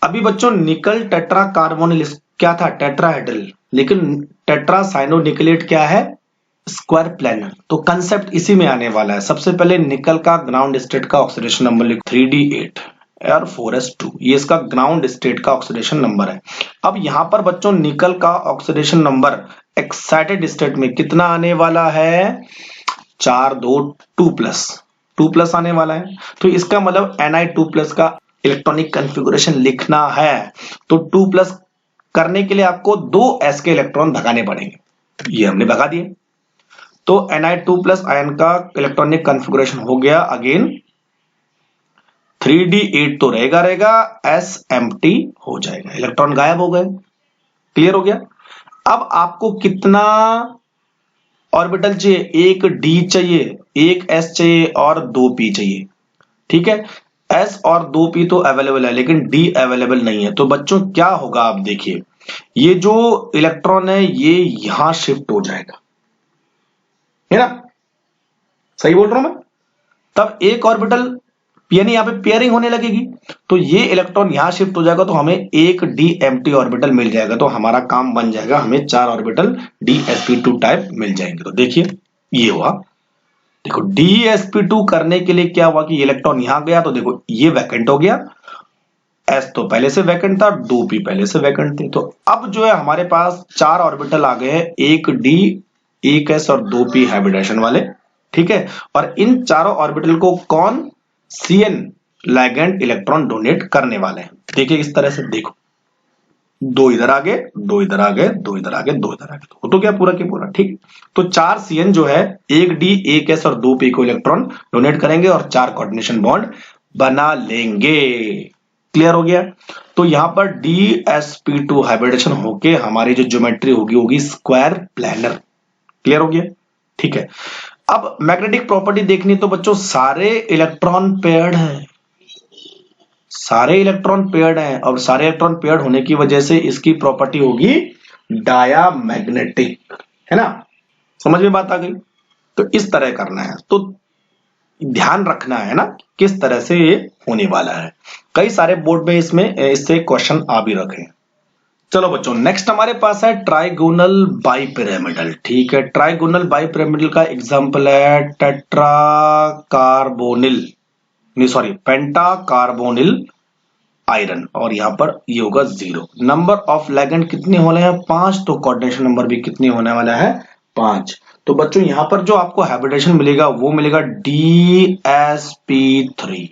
अभी बच्चों निकल टेट्रा कार्बोनिल क्या था, टेट्राहेड्रल, लेकिन टेट्रासाइनो निकिलेट क्या है, स्क्वायर प्लेनर। तो कंसेप्ट इसी में आने वाला है। सबसे पहले निकल का ग्राउंड स्टेट का ऑक्सीडेशन नंबर लिख 3d8 और 4s2, ये इसका ग्राउंड स्टेट का ऑक्सीडेशन नंबर है। अब यहां पर बच्चों निकल का ऑक्सीडेशन नंबर एक्साइटेड स्टेट में कितना आने वाला है, 4 2 2+ आने वाला है। तो इसका मतलब Ni2+ का इलेक्ट्रॉनिक कॉन्फ़िगरेशन लिखना है, तो 2+ करने के लिए आपको 2s के इलेक्ट्रॉन भगाने पड़ेंगे, ये हमने भगा दिए। तो Ni2+ आयन का इलेक्ट्रॉनिक कॉन्फ़िगरेशन हो गया अगेन 3d8, तो रहेगा s एम्प्टी हो जाएगा, इलेक्ट्रॉन गायब हो गए। क्लियर हो गया। अब आपको कितना ऑर्बिटल चाहिए, एक d चाहिए, एक s चाहिए और 2p चाहिए। ठीक है, s और 2p तो अवेलेबल है, लेकिन d अवेलेबल नहीं है। तो बच्चों क्या होगा, आप देखिए ये जो इलेक्ट्रॉन है ये यहां शिफ्ट हो जाएगा, है ना, सही बोल रहा हूं मैं। तब एक ऑर्बिटल यानी यहां पे पेयरिंग होने लगेगी, तो ये इलेक्ट्रॉन यहां शिफ्ट हो जाएगा, तो हमें एक d एम्प्टी ऑर्बिटल मिल जाएगा। तो हमारा काम बन जाएगा, हमें 4 ऑर्बिटल dsp2 टाइप मिल जाएंगे। तो देखिए ये हुआ, देखो dsp2 करने के लिए क्या हुआ कि इलेक्ट्रॉन यहां गया, तो देखो ये वैकेंट हो गया, s तो पहले से वैकेंट था, 2p पहले से वैकेंट थे। तो अब जो है हमारे पास 4 ऑर्बिटल आ गए हैं, एक d, एक s और 2p हाइब्रिडेशन वाले। ठीक है, और इन चारों ऑर्बिटल को कौन, cn लिगेंड इलेक्ट्रॉन डोनेट करने वाले हैं। देखिए इस तरह से, देखो 2 इधर आ गए, 2 इधर आ गए, 2 इधर आ गए, 2 इधर आ गए, तो क्या पूरा के पूरा। ठीक, तो 4 cn जो है, एक d, एक s और 2p को इलेक्ट्रॉन डोनेट करेंगे और 4 कोऑर्डिनेशन बॉन्ड बना लेंगे। क्लियर हो गया। तो यहां पर dsp2 हाइब्रिडेशन होके हमारी जो ज्योमेट्री होगी स्क्वायर प्लेनर। क्लियर हो गया। ठीक है, अब मैग्नेटिक प्रॉपर्टी देखनी, तो बच्चों सारे इलेक्ट्रॉन पेयर्ड हैं, सारे इलेक्ट्रॉन पेयर्ड हैं, और सारे इलेक्ट्रॉन पेयर्ड होने की वजह से इसकी प्रॉपर्टी होगी डायामैग्नेटिक, है ना। समझ में बात आ गई। तो इस तरह करना है, तो ध्यान रखना है ना किस तरह से ये होने वाला है। कई सारे बोर्ड में इसमें इससे क्वेश्चन आ भी रखे हैं। चलो बच्चों, नेक्स्ट हमारे पास है ट्राइगोनल बाइपिरामिडल। ठीक है, ट्राइगोनल बाइपिरामिडल का एग्जांपल है टेट्राकार्बोनिल, नहीं सॉरी, पेंटाकार्बोनिल आयरन, और यहां पर ये होगा 0। नंबर ऑफ लिगेंड कितने होने हैं? 5। तो कोऑर्डिनेशन नंबर भी कितने होने वाला है? 5। तो बच्चों यहां पर जो आपको हैबिटेशन मिलेगा वो मिलेगा DsP3।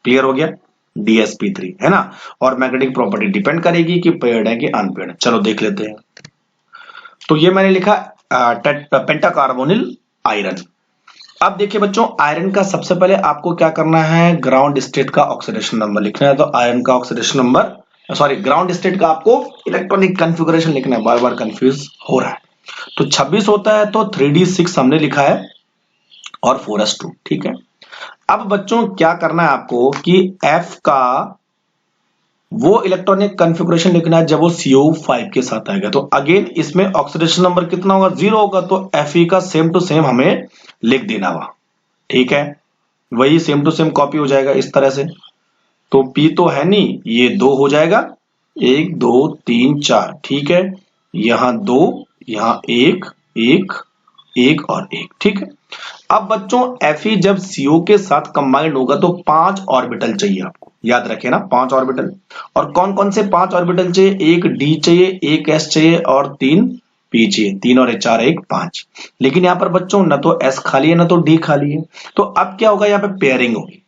क्लियर हो गया? DsP3 है ना। और मैग्नेटिक प्रॉपर्टी डिपेंड करेगी कि पेयर्ड है कि अनपेयर्ड। चलो देख लेते हैं। तो ये मैंने लिखा पेंटाकार्बोनिल आयरन। अब देखिए बच्चों, आयरन का सबसे पहले आपको क्या करना है? ग्राउंड स्टेट का ऑक्सीडेशन नंबर लिखना है। तो आयरन का oxidation number, sorry, ground state का आपको इलेक्ट्रॉनिक कॉन्फ़िगरेशन लिखना है। बार बार कंफ्यूज हो रहा है। तो 26 होता है, तो 3d6 हमने लिखा है और 4s2। ठीक है। अब बच्चों क्या करना है आपको कि F का वो इलेक्ट्रॉनिक कॉन्फ़िगरेशन लिखना है जब वो CO5 के साथ आएगा। तो अगेन इसमें ऑक्सीडेशन नंबर कितना होगा? 0 होगा। तो Fe का सेम टू सेम हमें लिख देना हुआ। ठीक है, वही सेम टू सेम कॉपी हो जाएगा इस तरह से। तो P तो है नहीं, ये 2 हो जाएगा। 1 2 3 4। ठीक है, यहां 2, यहां 1 1 1 और 1। ठीक है। अब बच्चों Fe जब CO के साथ कंबाइंड होगा तो 5 ऑर्बिटल चाहिए आपको, याद रखिए ना, 5 ऑर्बिटल। और कौन कौन से 5 ऑर्बिटल चाहिए? एक D चाहिए, एक S चाहिए और 3 P चाहिए। 3 और 4 1 5। लेकिन यहां पर बच्चों न तो S खाली है न तो D खाली है। तो अब क्या होगा? यहाँ पे पेयरिंग होगी।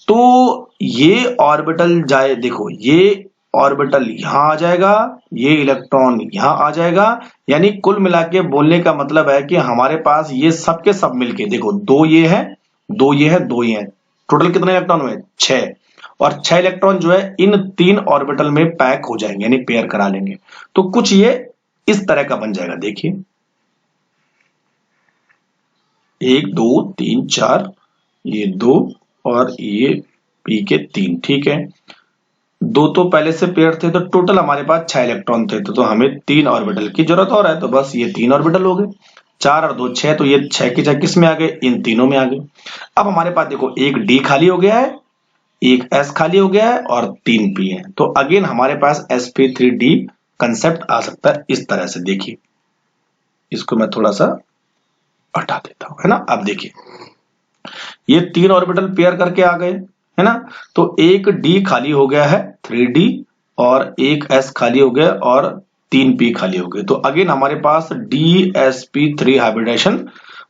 तो ये ऑर्बिटल जाए, देखो ये ऑर्बिटल यहां आ जाएगा, ये इलेक्ट्रॉन यहां आ जाएगा। यानी कुल मिला के बोलने का मतलब है कि हमारे पास ये सब के सब मिलके, देखो 2 ये है, 2 ये है, 2 ये है, टोटल कितने इलेक्ट्रॉन हुए? 6। और 6 इलेक्ट्रॉन जो है इन 3 ऑर्बिटल में पैक हो जाएंगे, यानी पेयर करा लेंगे। तो कुछ ये इस तरह का बन जाएगा। देखिए 1 2 3 4, ये 2 और ये P के 3। ठीक है, 2 तो पहले से पेयर थे, तो टोटल हमारे पास 6 इलेक्ट्रॉन थे। तो हमें 3 ऑर्बिटल की जरूरत हो रहा है। तो बस ये 3 ऑर्बिटल हो गए। 4 और 2 6। तो ये 6 के 6 किस में आ गए? इन तीनों में आ गए। अब हमारे पास देखो एक D खाली हो गया है, एक S खाली हो गया है और 3 P है। तो अगेन हमारे पास sp3d कंसेप्ट आ सकता है इस तरह से। देखिए इसको मैं थोड़ा सा हटा देता हूं, है ना। अब देखिए ये 3 ऑर्बिटल पेयर करके आ गए, है ना। तो एक D खाली हो गया है 3D, और एक S खाली हो गया और 3 P खाली हो गए। तो अगेन हमारे पास DsP3 हाइब्रिडेशन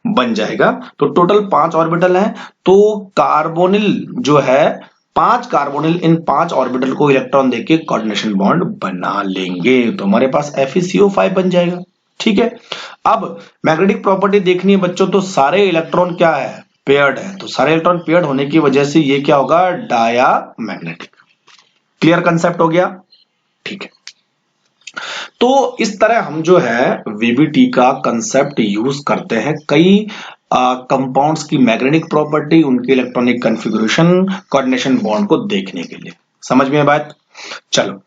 बन जाएगा। तो टोटल 5 ऑर्बिटल है। तो कार्बोनिल जो है 5 कार्बोनिल इन 5 ऑर्बिटल को इलेक्ट्रॉन देके कोऑर्डिनेशन बॉन्ड बना लेंगे। तो हमारे पास FeCO5 बन जाएगा। ठीक है। अब मैग्नेटिक प्रॉपर्टी देखनी है बच्चों। तो सारे इलेक्ट्रॉन क्या है? पेयर्ड है। तो सारे इलेक्ट्रॉन पेयर्ड होने की वजह से ये क्या होगा? डायामैग्नेटिक। क्लियर कंसेप्ट हो गया? ठीक है। तो इस तरह हम जो है VBT का कंसेप्ट यूज करते हैं कई कंपाउंड्स की मैग्नेटिक प्रॉपर्टी, उनके इलेक्ट्रॉनिक कॉन्फ़िगरेशन, कोऑर्डिनेशन बॉन्ड को देखने के लिए। समझ में बात? चलो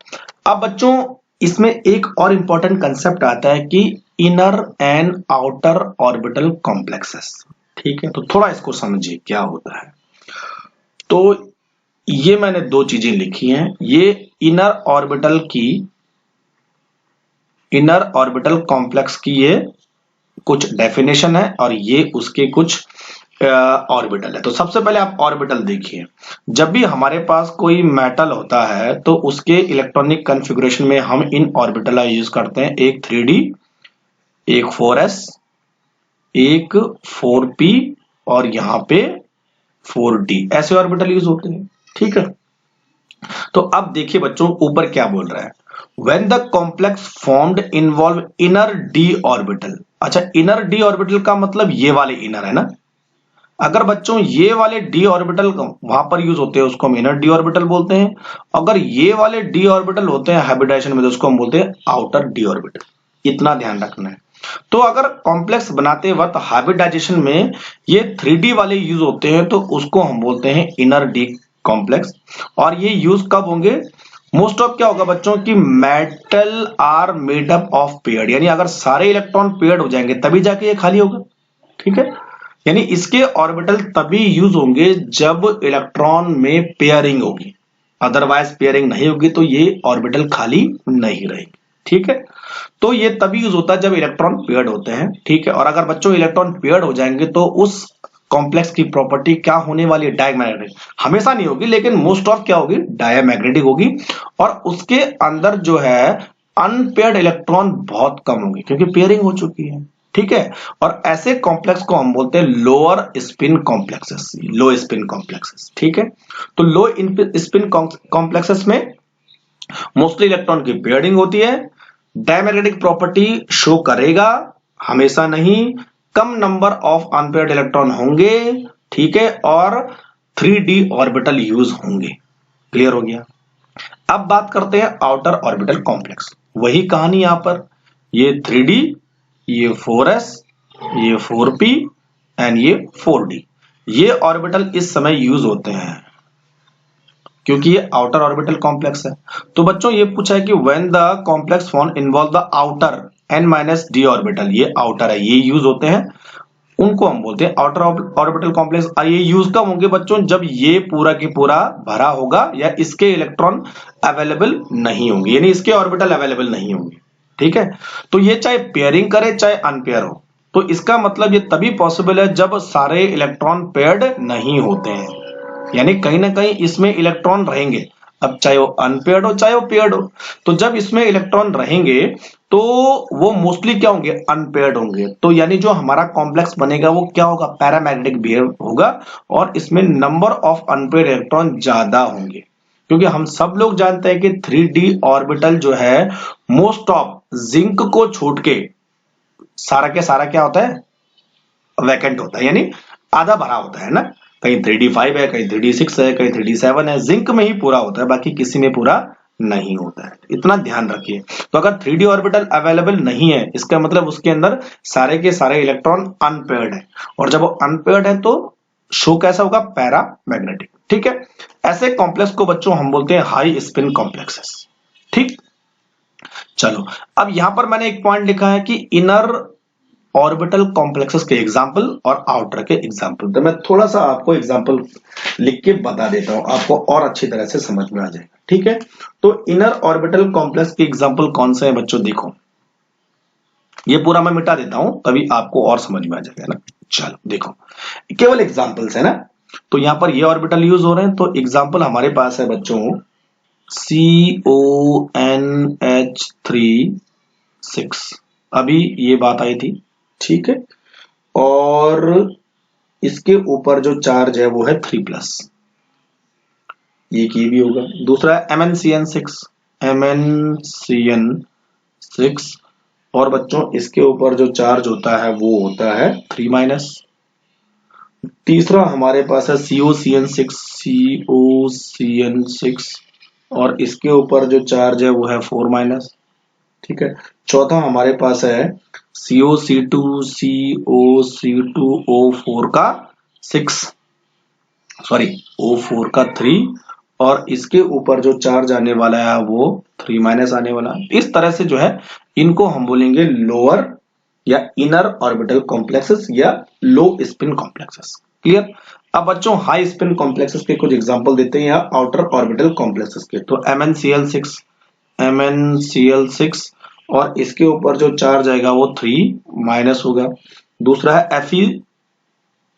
अब बच्चों इसमें एक और इंपॉर्टेंट कंसेप्ट आता है कि inner and outer orbital complexes. ठीक है, तो थोड़ा इसको समझिए क्या होता है। तो ये मैंने 2 चीजें लिखी हैं। ये इनर ऑर्बिटल कॉम्प्लेक्स की ये कुछ डेफिनेशन है और ये उसके कुछ ऑर्बिटल है। तो सबसे पहले आप ऑर्बिटल देखिए। जब भी हमारे पास कोई मेटल होता है तो उसके इलेक्ट्रॉनिक कॉन्फ़िगरेशन में हम इन ऑर्बिटल यूज करते हैं। एक 3D, एक 4s, एक 4p और यहां पे 4d, ऐसे ऑर्बिटल यूज होते हैं। ठीक है। तो अब देखिए बच्चों ऊपर क्या बोल रहा है। When the complex formed involve inner d orbital। अच्छा, इनर d ऑर्बिटल का मतलब ये वाले इनर है ना। अगर बच्चों ये वाले d ऑर्बिटल वहां पर यूज होते हैं उसको हम इनर d ऑर्बिटल बोलते हैं। अगर ये वाले d ऑर्बिटल होते हैं हाइब्रिडाइजेशन में तो उसको हम बोलते हैं आउटर d ऑर्बिटल। इतना ध्यान रखना है। तो अगर कॉम्प्लेक्स बनाते वक्त हाइब्रिडाइजेशन में ये 3D वाले यूज होते हैं तो उसको हम बोलते हैं इनर d कॉम्प्लेक्स। और ये यूज कब होंगे? मोस्ट ऑफ क्या होगा बच्चों की metal are made up of paired, यानी अगर सारे इलेक्ट्रॉन पेयर्ड हो जाएंगे तभी जाके ये खाली होगा। ठीक है, यानी इसके ऑर्बिटल तभी यूज होंगे जब इलेक्ट्रॉन में पेयरिंग होगी। अदरवाइज पेयरिंग नहीं होगी तो ये ऑर्बिटल खाली नहीं रहेगी। ठीक है, तो ये तभी यूज होता है जब इलेक्ट्रॉन पेयर्ड होते हैं। ठीक है, और अगर बच्चों इलेक्ट्रॉन पेयर्ड हो जाएंगे तो उस कॉम्प्लेक्स की प्रॉपर्टी क्या होने वाली है, डायमैग्नेटिक। हमेशा नहीं होगी लेकिन मोस्ट ऑफ क्या होगी, डायमैग्नेटिक होगी, और उसके अंदर जो है अनपेयर्ड इलेक्ट्रॉन बहुत कम होंगे क्योंकि पेयरिंग हो चुकी है। ठीक है, और ऐसे कॉम्प्लेक्स को हम बोलते हैं लोअर स्पिन कॉम्प्लेक्सेस, लो स्पिन कॉम्प्लेक्सेस। ठीक है, तो लो स्पिन कॉम्प्लेक्सेस में मोस्टली इलेक्ट्रॉन की पेयरिंग होती है, डायमैग्नेटिक प्रॉपर्टी शो करेगा, हमेशा नहीं, कम नंबर ऑफ अनपेयर्ड इलेक्ट्रॉन होंगे। ठीक है, और 3d ऑर्बिटल यूज होंगे। क्लियर हो गया। अब बात करते हैं आउटर ऑर्बिटल कॉम्प्लेक्स। वही कहानी यहां पर, ये 3d, ये 4s, ये 4p एंड ये 4d, ये ऑर्बिटल इस समय यूज होते हैं क्योंकि ये आउटर ऑर्बिटल कॉम्प्लेक्स है। तो बच्चों ये पूछा है कि when the complex form involve the outer n-d orbital, ये आउटर है, ये यूज होते हैं, उनको हम बोलते हैं आउटर ऑर्बिटल कॉम्प्लेक्स। और ये यूज कब होंगे बच्चों, जब ये पूरा की पूरा भरा होगा या इसके इलेक्ट्रॉन अवेलेबल नहीं होंगे, यानी इसके ऑर्बिटल अवेलेबल नहीं होंगे। ठीक है, तो ये चाहे पेयरिंग करे चाहे अनपेयर हो, तो इसका मतलब ये तभी पॉसिबल है जब सारे इलेक्ट्रॉन पेयर्ड नहीं होते हैं, यानी कहीं ना कहीं इसमें इलेक्ट्रॉन रहेंगे। अब चाहे वो अनपेयर्ड हो चाहे वो पेयर्ड हो, तो जब इसमें इलेक्ट्रॉन रहेंगे तो वो मोस्टली क्या होंगे, अनपेयर्ड होंगे। तो यानी जो हमारा कॉम्प्लेक्स बनेगा वो क्या होगा, पैरामैग्नेटिक बिहेव होगा, और इसमें नंबर ऑफ अनपेयर्ड इलेक्ट्रॉन ज्यादा होंगे। क्योंकि हम सब लोग जानते हैं कि 3d ऑर्बिटल जो है मोस्ट ऑफ जिंक को छोड़ के सारा के सारा क्या होता है, वैकेंट होता है, यानी आधा भरा होता है ना। कहीं 3d5 है, कहीं 3d6 है, कहीं 3d7 है, जिंक में ही पूरा होता है, बाकी किसी में पूरा नहीं होता है, इतना ध्यान रखिए। तो अगर 3d ऑर्बिटल अवेलेबल नहीं है, इसका मतलब उसके अंदर सारे के सारे इलेक्ट्रॉन अनपेयर्ड है, और जब वो अनपेयर्ड है तो शो कैसा होगा, पैरामैग्नेटिक। ठीक है, ऐसे कॉम्प्लेक्स को बच्चों हम बोलते हैं हाई स्पिन कॉम्प्लेक्सेस। ठीक, चलो अब यहां पर मैंने एक पॉइंट लिखा है कि इनर ऑर्बिटल कॉम्प्लेक्सेस के एग्जाम्पल और आउटर के एग्जाम्पल। तो मैं थोड़ा सा आपको एग्जाम्पल लिख के बता देता हूं, आपको और अच्छी तरह से समझ में आ जाएगा। ठीक है, तो इनर ऑर्बिटल कॉम्प्लेक्स के एग्जाम्पल कौन से हैं बच्चों, देखो ये पूरा मैं मिटा देता हूं तभी आपको और समझ में आ जाएगा ना। चलो देखो, केवल एग्जाम्पल्स है ना, तो यहां पर ये ऑर्बिटल यूज हो रहे हैं। तो एग्जाम्पल हमारे पास है बच्चों CONH3 6, अभी ये बात आई थी। ठीक है, और इसके ऊपर जो चार्ज है वो है 3+, ये की भी होगा। दूसरा है MnCN6, और बच्चों इसके ऊपर जो चार्ज होता है वो होता है 3-। तीसरा हमारे पास है COCN6, और इसके ऊपर जो चार्ज है वो है 4-। ठीक है, चौथा हमारे पास है COC2O4 का 6, सॉरी O4 का 3, और इसके ऊपर जो चार्ज आने वाला है वो 3- आने वाला है। इस तरह से जो है इनको हम बोलेंगे लोअर या इनर ऑर्बिटल कॉम्प्लेक्सेस या लो स्पिन कॉम्प्लेक्सेस। क्लियर। अब बच्चों हाई स्पिन कॉम्प्लेक्सेस के कुछ एग्जांपल देते हैं या आउटर ऑर्बिटल कॉम्प्लेक्सेस के। तो MnCl6, और इसके ऊपर जो चार्ज आएगा वो 3- होगा। दूसरा है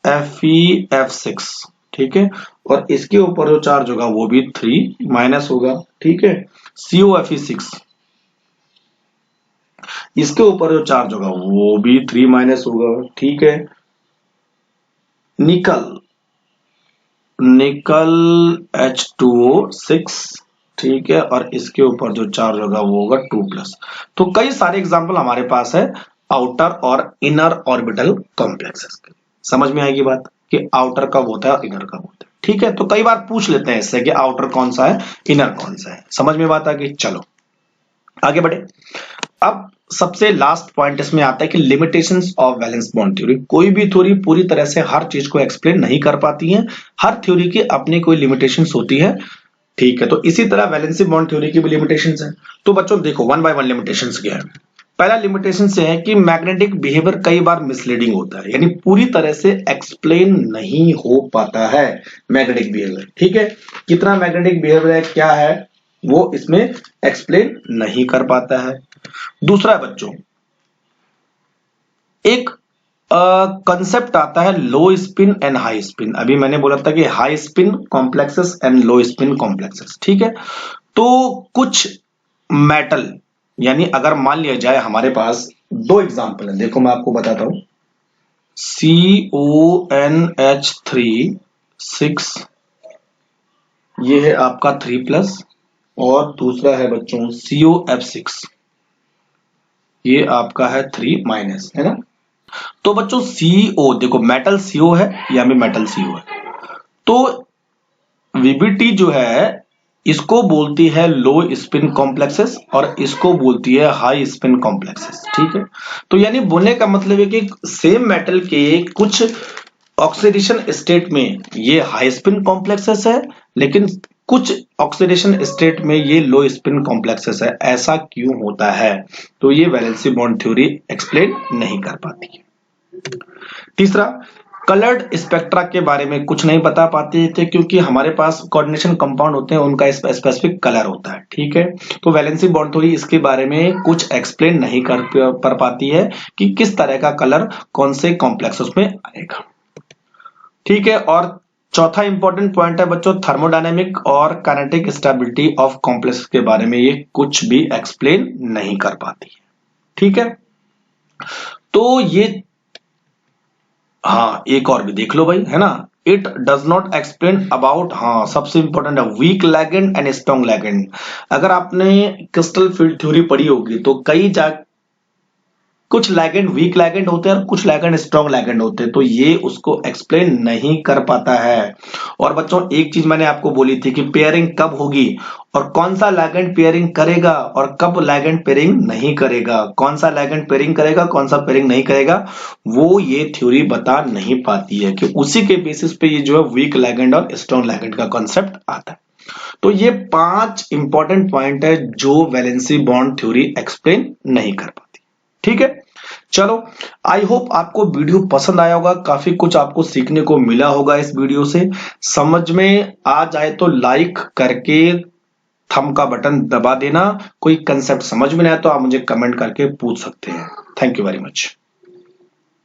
FeF6, ठीक है, और इसके ऊपर जो चार्ज होगा वो भी 3- होगा। ठीक है, COFe6, इसके ऊपर जो चार्ज होगा वो भी 3- होगा। ठीक है, निकल H2O6, ठीक है, और इसके ऊपर जो चार्ज होगा वो होगा 2+। तो कई सारे एग्जांपल हमारे पास है आउटर और इनर ऑर्बिटल कॉम्प्लेक्सेस के। समझ में आएगी बात कि आउटर कब होता है और इनर कब होता है। ठीक है, तो कई बार पूछ लेते हैं इससे कि आउटर कौन सा है, इनर कौन सा है। समझ में बात आ गई। चलो आगे बढ़े। अब सबसे लास्ट पॉइंट इसमें आता है कि limitations of valence bond theory. कोई भी थ्योरी पूरी तरह से हर चीज को एक्सप्लेन नहीं कर पाती है, हर थ्योरी की अपनी कोई लिमिटेशंस होती है। ठीक है, तो इसी तरह वैलेंसी बॉन्ड थ्योरी की भी लिमिटेशंस है। तो बच्चों देखो 1 by 1 लिमिटेशंस क्या है। पहला लिमिटेशन से है कि मैग्नेटिक बिहेवियर कई बार मिसलीडिंग होता है, यानी पूरी तरह से एक्सप्लेन नहीं हो पाता है मैग्नेटिक बिहेवियर। ठीक है, कितना मैग्नेटिक बिहेवियर है, क्या है, वो इसमें एक्सप्लेन नहीं कर पाता है। दूसरा बच्चों, एक कंसेप्ट आता है लो स्पिन एंड हाई स्पिन। अभी मैंने बोला था कि high spin complexes and low spin complexes. ठीक है, तो कुछ मेटल, यानी अगर मान लिया जाए हमारे पास दो एग्जांपल है, देखो मैं आपको बताता हूं, CONH3 ये है आपका 3+, और दूसरा है बच्चों COF6, ये आपका है 3-, है ना। तो बच्चों CO, देखो मेटल CO है, यहाँ भी मेटल CO है, तो VBT जो है इसको बोलती है लो स्पिन कॉम्प्लेक्सेस और इसको बोलती है हाई स्पिन कॉम्प्लेक्सेस। ठीक है, तो यानी बोलने का मतलब है कि सेम मेटल के कुछ ऑक्सीडेशन स्टेट में ये हाई स्पिन कॉम्प्लेक्सेस है, लेकिन कुछ ऑक्सीडेशन स्टेट में ये लो स्पिन कॉम्प्लेक्सेस है। ऐसा क्यों होता है, तो ये वैलेंसी बॉन्ड थ्योरी एक्सप्लेन नहीं कर पाती है। तीसरा, कलर्ड स्पेक्ट्रा के बारे में कुछ नहीं बता पाते थे, क्योंकि हमारे पास कोऑर्डिनेशन कंपाउंड होते हैं, उनका स्पेसिफिक कलर होता है। ठीक है, तो वैलेंसी बॉन्ड थ्योरी इसके बारे में कुछ एक्सप्लेन नहीं कर पाती है कि किस तरह का कलर कौन से कॉम्प्लेक्सेस में आएगा। ठीक है, और चौथा इंपॉर्टेंट पॉइंट है बच्चों, थर्मोडायनेमिक और काइनेटिक स्टेबिलिटी ऑफ कॉम्प्लेक्स के बारे में ये कुछ भी एक्सप्लेन नहीं कर पाती है। ठीक है, तो ये, हाँ एक और भी देख लो भाई, है ना, it does not explain about, हाँ सबसे इंपॉर्टेंट है week ligand and strong ligand. अगर आपने क्रिस्टल फील्ड थ्योरी पढ़ी होगी तो कुछ लिगेंड वीक लिगेंड होते हैं और कुछ लिगेंड स्ट्रॉन्ग लिगेंड होते हैं, तो ये उसको एक्सप्लेन नहीं कर पाता है। और बच्चों एक चीज मैंने आपको बोली थी कि पेयरिंग कब होगी और कौन सा लिगेंड पेयरिंग करेगा और कब लिगेंड पेयरिंग नहीं करेगा, कौन सा लिगेंड पेयरिंग करेगा कौन सा पेयरिंग नहीं करेगा, वो ये थ्योरी बता नहीं पाती है, कि उसी के बेसिस पे ये जो है वीक लिगेंड और स्ट्रॉन्ग लिगेंड का कॉन्सेप्ट आता है। तो ये 5 इंपॉर्टेंट पॉइंट है जो वैलेंसी बॉन्ड थ्योरी एक्सप्लेन नहीं कर पाती। ठीक है, चलो आई होप आपको वीडियो पसंद आया होगा, काफी कुछ आपको सीखने को मिला होगा इस वीडियो से। समझ में आ जाए तो लाइक करके थंब का बटन दबा देना। कोई कंसेप्ट समझ में नहीं आया तो आप मुझे कमेंट करके पूछ सकते हैं। Thank you very much.